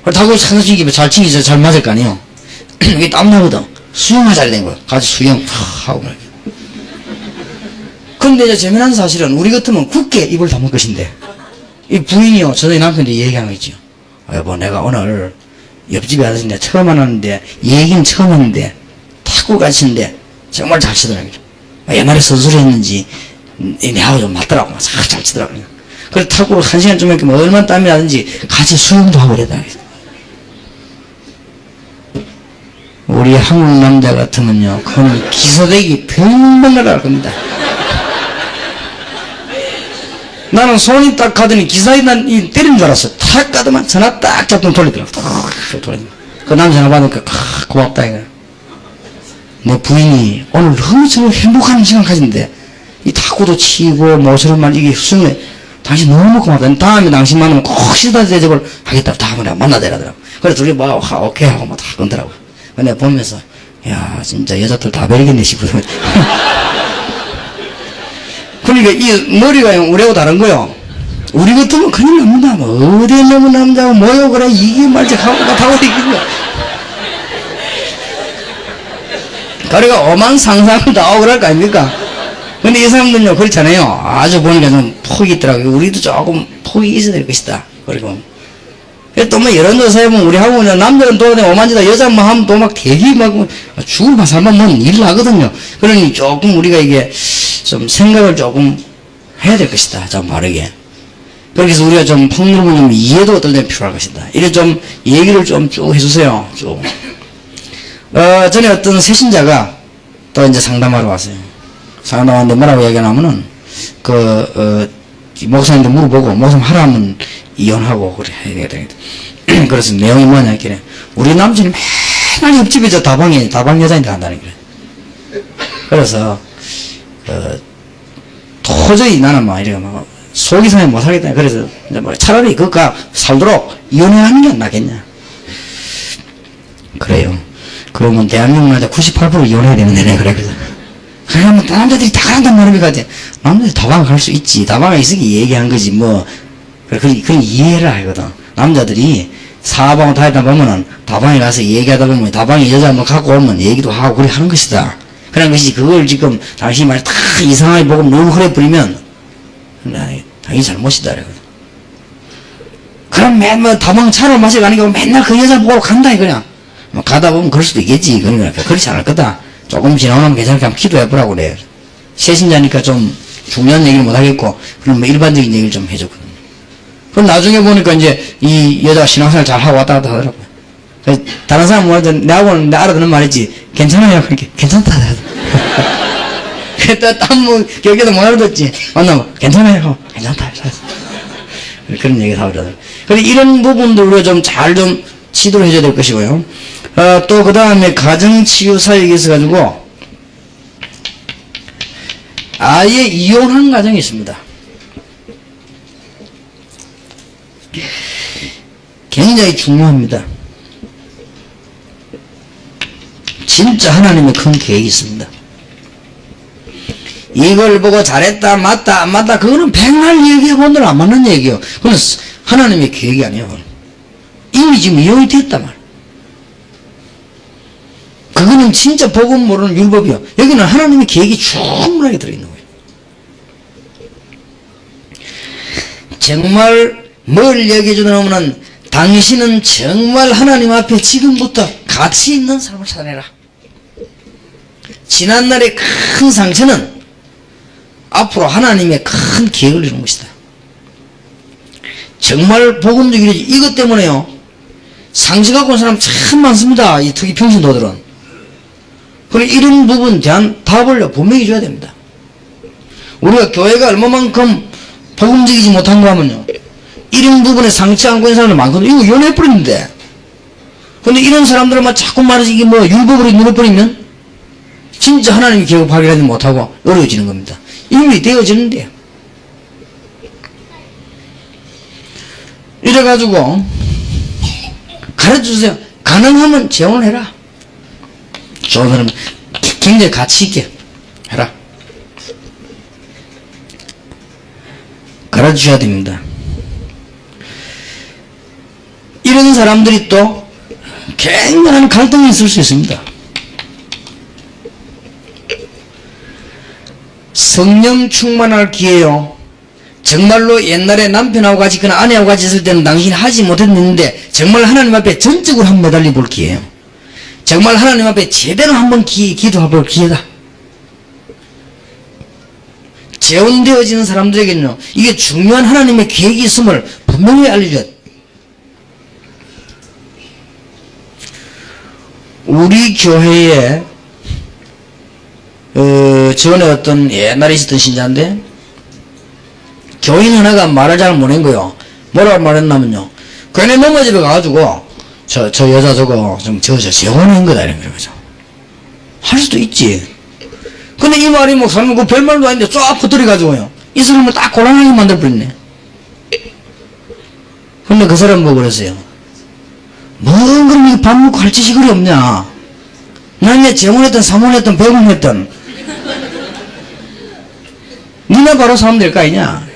타구를 잘 치기면 잘 치기 잘 맞을 거 아니에요. 이게 땀나거든. 수영하자리 된 거야. 같이 수영 하고 말이야. 근데 이제 재미난 사실은 우리 같으면 굳게 입을 다물 것인데 이 부인이요 저희 남편이 얘기하는 거 있죠. 여보 내가 오늘 옆집에 아저씨인데 처음 만났는데 얘기는 처음 했는데 타구가 치는데 정말 잘 치더라고요. 옛날에 선수를 했는지 내하고 좀 맞더라고. 잘 치더라고요. 그래서 타구를 1시간쯤 이렇게 얼마나 땀이 나든지 같이 수영도 하고 그러다. 우리 한국 남자 같으면요 그건 기소되기 덩벙 날아갈 겁니다. 나는 손이 딱 가더니 기사에 난 때리는 줄 알았어. 탁 가더만 전화 딱 잡더니 돌리더라고. 그 남자 전화 받으니까 고맙다 이거. 내 부인이 오늘 너무 저를 행복한 시간 가진데 이 타구도 치고 모처럼만 이게 수영해. 당신 너무 고맙다. 다음에 당신 만나면 꼭 시다 대접을 하겠다고 다음에 내가 만나더라고. 그래서 둘이 뭐 오케이 하고 뭐 다 건더라고. 내가 보면서 야 진짜 여자들 다 베리겠네 싶거든. 그러니까 이 머리가 우리하고 다른 거요. 우리 같으면 큰일 납니다. 뭐 어디에 너무 남자고 뭐요 그래 이게 말지 하고 타고 있는 거야. 그러니까 오만 상상을 다 하고 그럴 거 아닙니까? 근데 이 사람들은요 그렇잖아요. 아주 보니까 좀 폭이 있더라고요. 우리도 조금 폭이 있어야 될 것이다. 그리고 또 뭐 이런 데서 해보면 우리 하고는 남들은 또 오만지다 여자만 하면 또 막 되게 막 죽을만 살만 뭐 일 나거든요. 그러니 조금 우리가 이게 좀 생각을 조금 해야 될 것이다. 좀 바르게. 그렇게 해서 우리가 좀 폭넓은 좀 이해도 어떨 때 필요할 것이다. 이래 좀 얘기를 좀 쭉 해주세요. 쭉. 전에 어떤 세신자가 또 이제 상담하러 왔어요. 상담하는데 뭐라고 얘기하냐면은 목사님한테 물어보고 목사님 하라면 이혼하고 그래 해야 되겠다. 그래서 내용이 뭐냐 했길래 우리 남친이 맨날 옆집에 저 다방 여자인데 한다는 거래. 그래서 도저히 나는 막 이래 막 속이 상해 못 살겠다. 그래서 이제 뭐 차라리 그가 살도록 이혼하는 게 낫겠냐. 그래요. 그러면 대한민국 남자 98% 이혼해야 되는데 그래. 그러면 남자들이 다 그런단 말입니까? 남자들이 다방을 갈 수 있지. 다방에 있으니까 얘기한 거지 뭐. 그런 이해를 하거든. 남자들이 사방을 다 있다 보면은 다방에 가서 얘기하다 보면 다방에 여자 한번 갖고 오면 얘기도 하고 그래 하는 것이다. 그런 것이 그걸 지금 당신이 말이 다 이상하게 보고 너무 그래 버리면 당연히 잘못이다. 그럼 맨날 다방 차를 마시고 가니까 맨날 그 여자 보고 간다 이거냐. 뭐 가다 보면 그럴 수도 있겠지. 그러니까 그렇지 않을 거다. 조금 지나가면 괜찮게 한번 기도해보라고 그래. 세신자니까 좀 중요한 얘기를 못 하겠고, 그럼 뭐 일반적인 얘기를 좀 해줬거든요. 그럼 나중에 보니까 이제 이 여자가 신앙생활 잘 하고 왔다 갔다 하더라고요. 그래서 다른 사람 뭐라든 내하고는 내 알아듣는 말이지, 괜찮아요. 그렇게, 괜찮다. 그랬다, 딴 교육에도 못 알아듣지. 만나면, 괜찮아요. 괜찮다. 그런 얘기를 하더라고요. 그래서 이런 부분들 우리가 좀 잘 좀 지도를 해줘야 될 것이고요. 또 그 다음에 가정치유사역에 있어가지고, 아예 이혼한 가정이 있습니다. 굉장히 중요합니다. 진짜 하나님의 큰 계획이 있습니다. 이걸 보고 잘했다 맞다 안 맞다 그거는 백날 얘기해본들 안 맞는 얘기요. 그건 하나님의 계획이 아니에요. 이미 지금 이혼이 됐단 말. 그거는 진짜 복음 모르는 율법이요. 여기는 하나님의 계획이 충분하게 들어있는 거예요. 정말 뭘 얘기해 주냐면은 당신은 정말 하나님 앞에 지금부터 가치 있는 삶을 살아내라. 지난날의 큰 상처는 앞으로 하나님의 큰 계획을 이루는 것이다. 정말 복음도 이루어지. 이것 때문에요. 상처 갖고 온 사람 참 많습니다. 이 특히 평신도들은. 그래 이런 부분에 대한 답을 분명히 줘야 됩니다. 우리가 교회가 얼마만큼 복음적이지 못한 거 하면요. 이런 부분에 상처 안고 있는 사람들 많거든요. 이거 연애해버리는데. 근데 이런 사람들은 막 자꾸 말해서 이게 뭐 율법으로 눌러버리면 진짜 하나님의 계획을 발견하지 못하고 어려워지는 겁니다. 이미 되어지는데요. 이래가지고 가르쳐주세요. 가능하면 재혼을 해라. 좋은 사람 굉장히 가치있게 해라. 가르쳐줘야 됩니다. 이런 사람들이 또 굉장한 갈등이 있을 수 있습니다. 성령 충만할 기회요. 정말로 옛날에 남편하고 같이 있거나 아내하고 같이 있을 때는 당신이 하지 못했는데 정말 하나님 앞에 전적으로 한번 매달려 볼 기회예요. 정말 하나님 앞에 제대로 한번 기도해 볼 기회다. 재혼되어지는 사람들에게는요, 이게 중요한 하나님의 계획이 있음을 분명히 알려줘야 돼. 우리 교회에 전에 어떤 옛날에 있었던 신자인데 교인 하나가 말을 잘 못한 거요. 뭐라고 말했냐면요, 괜히 넘어 집에 가가지고 저 여자 저거 좀 재혼한 거다 이런 거죠. 할 수도 있지. 근데 이 말이 뭐 사람 그 별말도 아닌데 쫙 퍼뜨려가지고요, 이 사람을 딱 곤란하게 만들어버렸네. 근데 그 사람 뭐 그랬어요? 뭐 그럼 밥 먹고 할 짓이 그리 없냐? 나는 재혼했던 사모했던 배혼했던 니나 바로 사면 될 거 아니냐?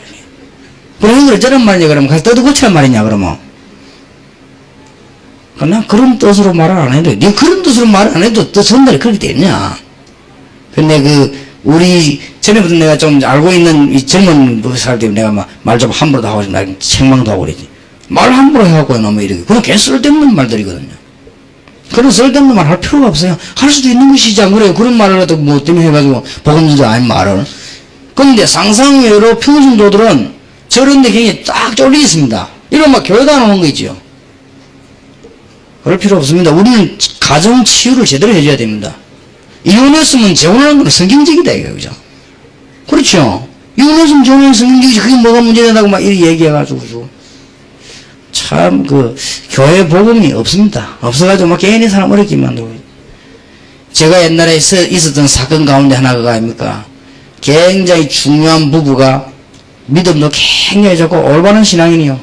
그런 걸 저런 말이냐 그러면 가서 떠들고치란 말이냐 그러면. 난 그런 뜻으로 말을 안 해도 네 그런 뜻으로 말을 안 해도 또 전달이 그렇게 되냐? 근데 우리 전에부터 내가 좀 알고 있는 이 젊은 사람들 내가 말 좀 함부로 도 하고 나 책망도 하고 그러지. 말 함부로 해갖고 너무 이렇게 그냥 걔 쓸데없는 말들이거든요. 그런 쓸데없는 말 할 필요가 없어요. 할 수도 있는 것이지 안 그래요? 그런 말을 갖다 뭐 때문에 해가지고 복음전자 아닌 말을. 근데 상상외로 평신도들은 저런데 굉장히 딱 쫄리 있습니다. 이런 막 교회도 안 오는 거 있죠. 그럴 필요 없습니다. 우리는 가정 치유를 제대로 해줘야 됩니다. 이혼했으면 재혼하는 건 성경적이다 이거죠. 그죠? 그렇죠. 이혼했으면 재혼하는 성경적이지. 그게 뭐가 문제된다고 막 이렇게 얘기해가지고 참 교회 복음이 없습니다. 없어가지고 막 괜히 사람 어렵게 만들고. 제가 옛날에 있었던 사건 가운데 하나가 아닙니까? 굉장히 중요한 부부가 믿음도 굉장히 좋고 올바른 신앙인이요.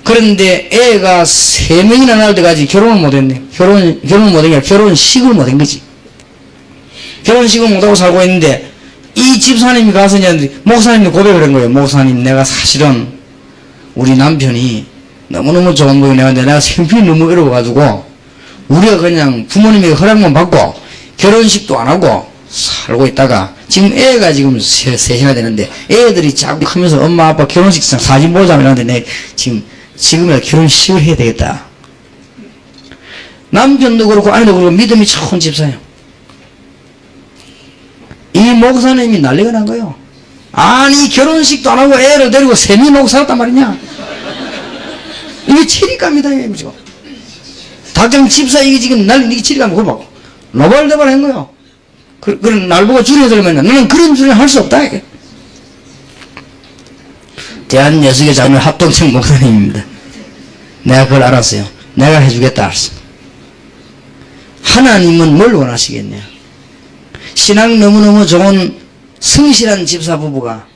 그런데 애가 3명이나 낳을 때까지 결혼을 못했네. 결혼을 못한 게 아니라 결혼식을 못한 거지. 결혼식을 못하고 살고 있는데 이 집사님이 가서 이제 목사님이 고백을 한 거예요. 목사님, 내가 사실은 우리 남편이 너무너무 좋은 분이 내가 생필이 너무 어려워가지고 우리가 그냥 부모님의 허락만 받고 결혼식도 안 하고 살고 있다가 지금 애가 지금 셋이나 되는데 애들이 자꾸 크면서 엄마 아빠 결혼식 사진 보자고 이러는데 내 지금이라도 결혼식을 해야 되겠다. 남편도 그렇고 아내도 그렇고 믿음이 좋은 집사예요. 이 목사님이 난리가 난 거예요. 아니 결혼식도 안 하고 애를 데리고 세미 놓고 살았단 말이냐. 이게 체리감이다 이게 지금. 당장 집사 이게 지금 날 이게 체리감 그걸 봐. 노발대발 한 거요. 그런 날 보고 줄여 들으면 너는 그런 줄을 할 수 없다 이게. 대한예수교 자매 합동청 목사님입니다. 내가 그걸 알았어요. 내가 해주겠다 알았어. 하나님은 뭘 원하시겠냐. 신앙 너무너무 좋은 성실한 집사 부부가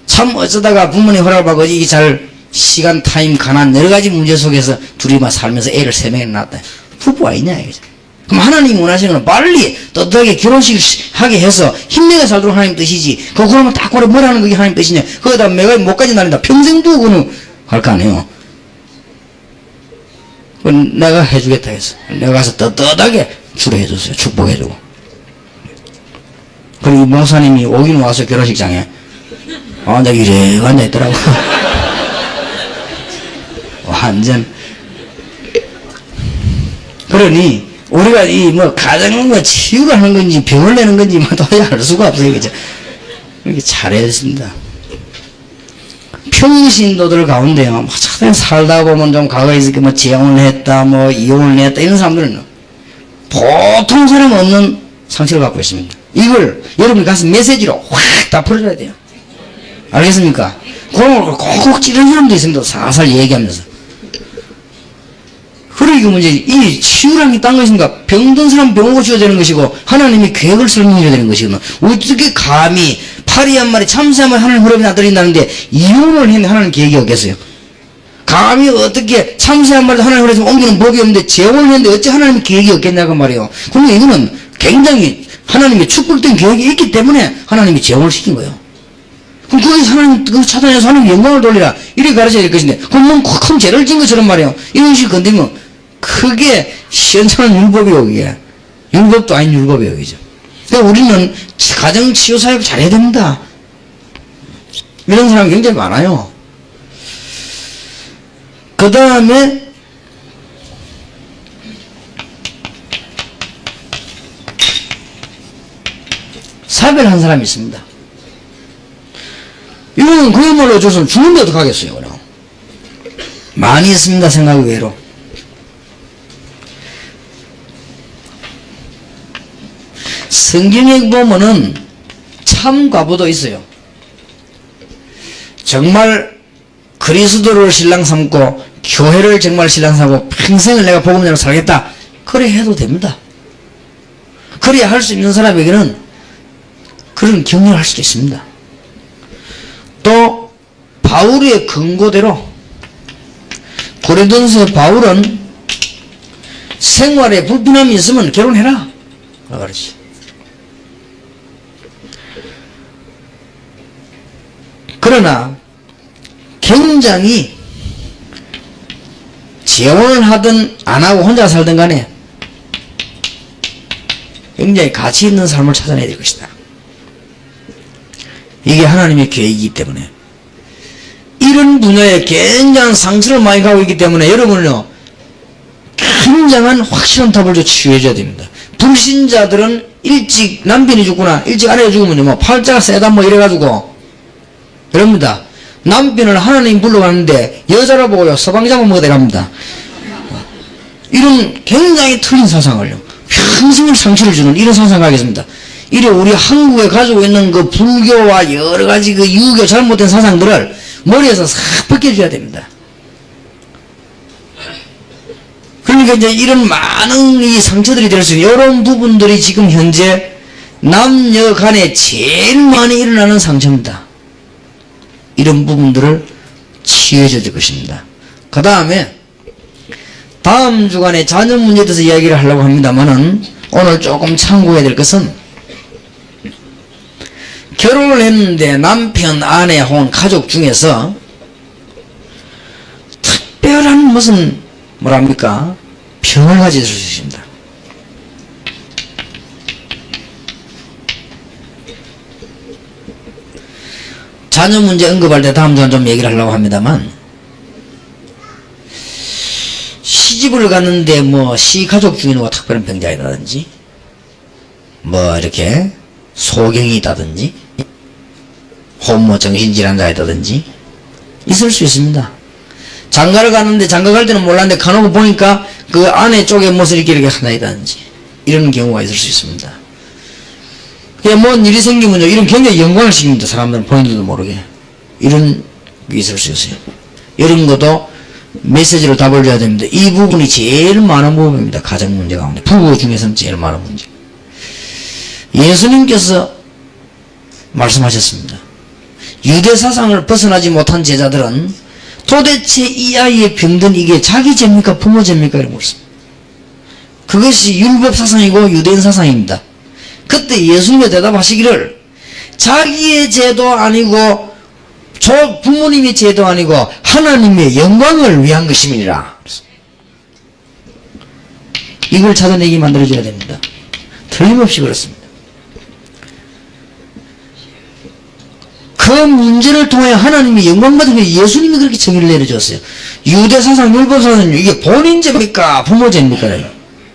참 어쩌다가 부모님 허락을 받고 이게 잘 시간 타임 가난 여러 가지 문제 속에서 둘이 막 살면서 애를 3명이나 낳았다. 부부가 있냐 이거죠. 그럼 하나님이 원하시는 건 빨리 떳떳하게 결혼식 하게 해서 힘내게 살도록 하나님 뜻이지. 그러면 딱 그래 뭐라는 그게 하나님 뜻이냐. 거기다 내가 못까지 날린다. 평생 두고 그는 할 거 아니에요. 내가 해주겠다 해서 내가 가서 떳떳하게 주례해줬어요. 축복해주고. 그리고 이 목사님이 오긴 와서 결혼식장에 내가 이래 앉아있더라고. 완전. 그러니 우리가 이 뭐 가정 뭐 치유를 하는 건지 병을 내는 건지 뭐 도저히 알 수가 없어요. 그죠? 이렇게 잘했습니다. 평신도들 가운데요. 뭐 참 살다 보면 좀 과거에 뭐 재혼을 했다, 뭐 이혼을 했다 이런 사람들은 보통 사람 없는 상처를 갖고 있습니다. 이걸 여러분이 가서 메시지로 확 다 풀어줘야 돼요. 알겠습니까? 그런 걸 콕콕 찌르는 사람도 있습니다. 살살 얘기하면서. 그러니까 문제, 이 치유라는 게 딴 것인가? 병든 사람 병 고쳐야 되는 것이고, 하나님이 계획을 설명해야 되는 것이거든. 어떻게 감히 파리 한 마리, 참새 한 마리 하나님 허락이 나들인다는데, 이혼을 했는데 하나님 계획이 없겠어요? 감히 어떻게 참새 한 마리 하나님 허락해서 옮기는 법이 없는데, 재혼을 했는데 어찌 하나님 계획이 없겠냐고 말이에요. 그러면 이거는 굉장히 하나님의 축복된 계획이 있기 때문에 하나님이 재혼을 시킨 거예요. 그럼 거기서 하나님, 그 차단해서 하나님 영광을 돌리라. 이렇게 가르쳐야 될 것인데, 그럼 뭐 큰 죄를 진 것처럼 말이에요. 이런 식으로 건드리면, 크게 시원찮은 율법이요, 이게. 율법도 아닌 율법이요, 그죠. 그러니까 우리는 가정치유사역 잘해야 됩니다. 이런 사람이 굉장히 많아요. 그 다음에, 사별한 사람이 있습니다. 이거는 그야말로 어쩌서 죽는데 어떡하겠어요, 그럼. 많이 있습니다, 생각 외로. 성경에 보면은 참 과부도 있어요. 정말 그리스도를 신랑 삼고 교회를 정말 신랑 삼고 평생을 내가 복음대로 살겠다. 그래 해도 됩니다. 그래야 할 수 있는 사람에게는 그런 격려를 할 수도 있습니다. 또 바울의 근거대로 고린도전서 바울은 생활에 불편함이 있으면 결혼해라. 그렇지. 그러나 굉장히 재혼을 하든 안 하고 혼자 살든 간에 굉장히 가치 있는 삶을 찾아내야 될 것이다. 이게 하나님의 계획이기 때문에 이런 분야에 굉장한 상처를 많이 가고 있기 때문에 여러분은요 굉장한 확실한 답을 좀 취해줘야 됩니다. 불신자들은 일찍 남편이 죽거나 일찍 아내가 죽으면요 뭐 팔자가 세다 뭐 이래가지고 그럽니다. 남편을 하나님 불러가는데 여자라 보고요 서방자만 먹어대 갑니다. 이런 굉장히 틀린 사상을요 평생을 상처를 주는 이런 사상을 가겠습니다. 이래 우리 한국에 가지고 있는 그 불교와 여러 가지 그 유교 잘못된 사상들을 머리에서 싹 벗겨줘야 됩니다. 그러니까 이제 이런 많은 이 상처들이 될 수 있는 이런 부분들이 지금 현재 남녀 간에 제일 많이 일어나는 상처입니다. 이런 부분들을 치유해줘야 될 것입니다. 그 다음에 다음 주간에 자녀 문제에 대해서 이야기를 하려고 합니다만은 오늘 조금 참고해야 될 것은 결혼을 했는데 남편, 아내 혹은 가족 중에서 특별한 무슨 뭐랍니까 병을 가질 수 있습니다. 자녀 문제 언급할 때 다음 주간 좀 얘기를 하려고 합니다만 시집을 갔는데 뭐 시가족 중에 누가 특별한 병자이라든지 뭐 이렇게 소경이 있다든지 혹은 뭐 정신질환자이다든지 있을 수 있습니다. 장가를 갔는데 장가 갈 때는 몰랐는데 간혹 보니까 그 안에 쪽에 무슨 이렇게 하나 있다든지 이런 경우가 있을 수 있습니다. 그냥 뭔 일이 생기면요, 이런 굉장히 영광을 시킵니다. 사람들은 본인들도 모르게. 이런 게 있을 수 있어요. 이런 것도 메시지로 답을 줘야 됩니다. 이 부분이 제일 많은 부분입니다. 가정 문제 가운데. 부부 중에서는 제일 많은 문제. 예수님께서 말씀하셨습니다. 유대 사상을 벗어나지 못한 제자들은 도대체 이 아이의 병든 이게 자기 죄입니까? 부모 죄입니까? 이런 물었습니다. 그것이 율법 사상이고 유대인 사상입니다. 그때 예수님이 대답하시기를 자기의 죄도 아니고 부모님의 죄도 아니고 하나님의 영광을 위한 것임이니라. 이걸 찾아내게 만들어줘야 됩니다. 틀림없이 그렇습니다. 그 문제를 통해 하나님이 영광 받은 게 예수님이 그렇게 정의를 내려줬어요. 유대 사상, 율법 사상은요, 이게 본인 죄입니까? 부모 죄입니까?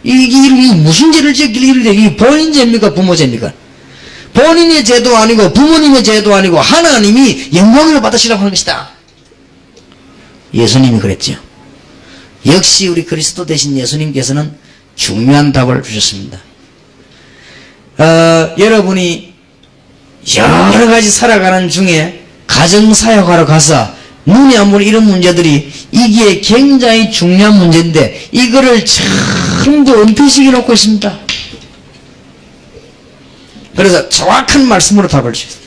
이게 무슨 죄를 지었길래 이게 본인 죄입니까? 부모 죄입니까? 본인의 죄도 아니고 부모님의 죄도 아니고 하나님이 영광을 받으시라고 하는 것이다. 예수님이 그랬죠. 역시 우리 그리스도 되신 예수님께서는 중요한 답을 주셨습니다. 여러분이 여러 가지 살아가는 중에 가정사역하러 가서 눈에 안 보는 이런 문제들이 이게 굉장히 중요한 문제인데 이거를 전부 은폐시켜 놓고 있습니다. 그래서 정확한 말씀으로 답을 주셨어요.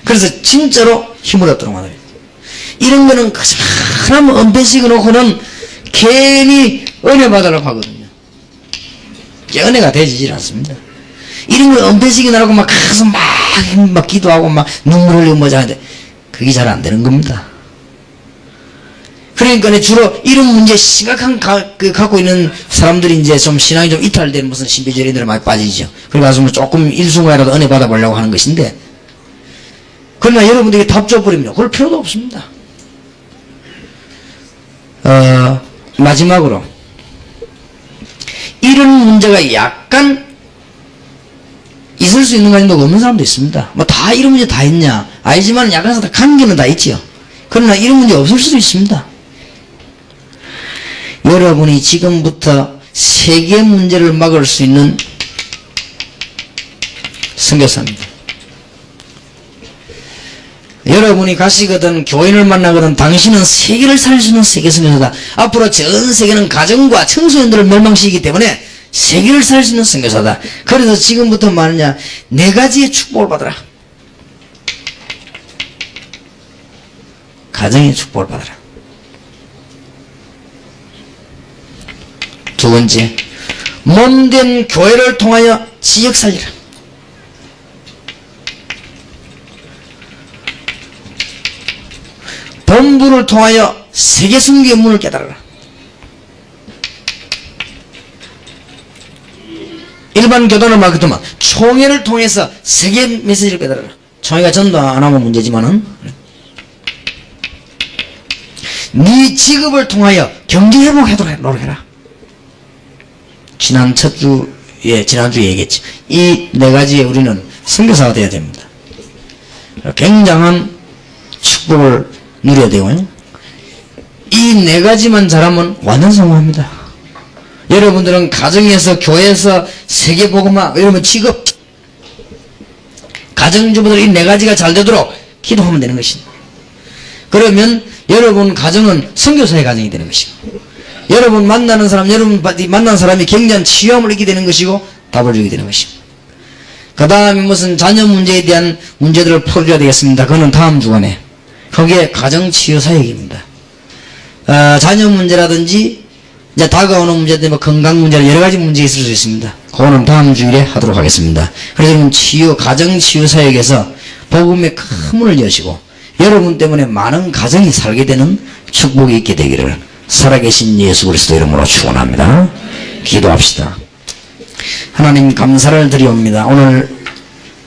그래서 진짜로 힘을 얻도록 하는 거예요. 이런 거는 그냥 은폐시켜 놓고는 괜히 은혜 받으려고 하거든요. 은혜가 되지질 않습니다. 이런 걸 은폐시켜 놓고 막 가서 막 기도하고 막 눈물 흘리고 뭐자 하는데 그게 잘 안 되는 겁니다. 그러니까 주로 이런 문제 심각한 갖고 있는 사람들이 이제 좀 신앙이 좀 이탈된 무슨 신비주의들에 많이 빠지죠. 그래가지고 뭐 조금 일순간이라도 은혜 받아보려고 하는 것인데, 그러나 여러분들에게 답 줘버립니다. 그럴 필요도 없습니다. 마지막으로 이런 문제가 약간 있을 수 있는 가정도 없는 사람도 있습니다. 뭐 다 이런 문제 다 있냐? 아니지만 약간 다 관계는 다 있지요. 그러나 이런 문제 없을 수도 있습니다. 여러분이 지금부터 세계 문제를 막을 수 있는 선교사입니다. 여러분이 가시거든 교인을 만나거든 당신은 세계를 살릴 수 있는 세계 선교사다. 앞으로 전 세계는 가정과 청소년들을 멸망시키기 때문에 세계를 살릴 수 있는 선교사다. 그래서 지금부터 말하냐, 4가지의 축복을 받아라. 가정의 축복을 받아라. 두 번째, 몸된 교회를 통하여 지역 살리라. 본부를 통하여 세계 선교의 문을 깨달아라. 일반 교단을 말하면 총회를 통해서 세계 메시지를 깨달아라. 총회가 전도 안 하면 문제지만은 네 직업을 통하여 경제 회복하도록 노력해라. 지난주에 얘기했지. 이 4가지에 우리는 선교사가 되어야 됩니다. 굉장한 축복을 누려야 되고요. 이 4가지만 잘하면 완전 성공합니다. 여러분들은 가정에서, 교회에서, 세계복음화, 이러면 직업, 가정주부들 이 4가지가 잘 되도록 기도하면 되는 것입니다. 그러면 여러분 가정은 선교사의 가정이 되는 것이고, 여러분 만나는 사람, 여러분 만난 사람이 굉장한 치유함을 얻게 되는 것이고 답을 주게 되는 것이고, 그 다음에 무슨 자녀 문제에 대한 문제들을 풀어줘야 되겠습니다. 그거는 다음 주간에. 거기에 가정치유사역입니다. 자녀 문제라든지 이제 다가오는 문제들, 뭐 건강 문제나 여러 가지 문제 있을 수 있습니다. 그거는 다음 주일에 하도록 하겠습니다. 그래서 여러분 가정치유사역에서 복음의 큰 문을 여시고 여러분 때문에 많은 가정이 살게 되는 축복이 있게 되기를 살아계신 예수 그리스도 이름으로 축원합니다. 기도합시다. 하나님 감사를 드리옵니다. 오늘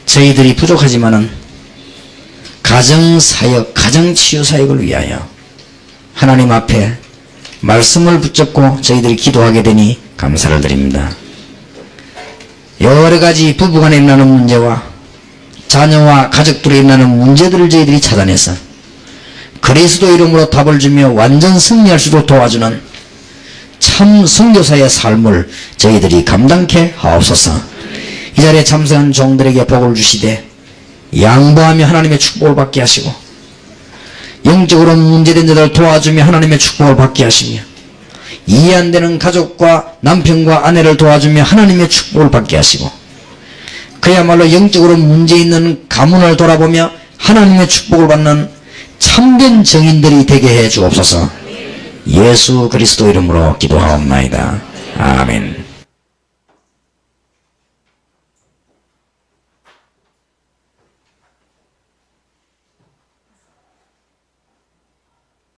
저희들이 부족하지만은 가정사역, 가정치유사역을 위하여 하나님 앞에 말씀을 붙잡고 저희들이 기도하게 되니 감사를 드립니다. 여러가지 부부간에 일어나는 문제와 자녀와 가족들에 일어나는 문제들을 저희들이 찾아내서 그리스도 이름으로 답을 주며 완전 승리할 수 있도록 도와주는 참 선교사의 삶을 저희들이 감당케 하옵소서. 이 자리에 참석한 종들에게 복을 주시되 양보하며 하나님의 축복을 받게 하시고 영적으로 문제된 자들을 도와주며 하나님의 축복을 받게 하시며 이해 안 되는 가족과 남편과 아내를 도와주며 하나님의 축복을 받게 하시고 그야말로 영적으로 문제 있는 가문을 돌아보며 하나님의 축복을 받는 참된 정인들이 되게 해 주옵소서. 예수 그리스도 이름으로 기도하옵나이다. 아멘.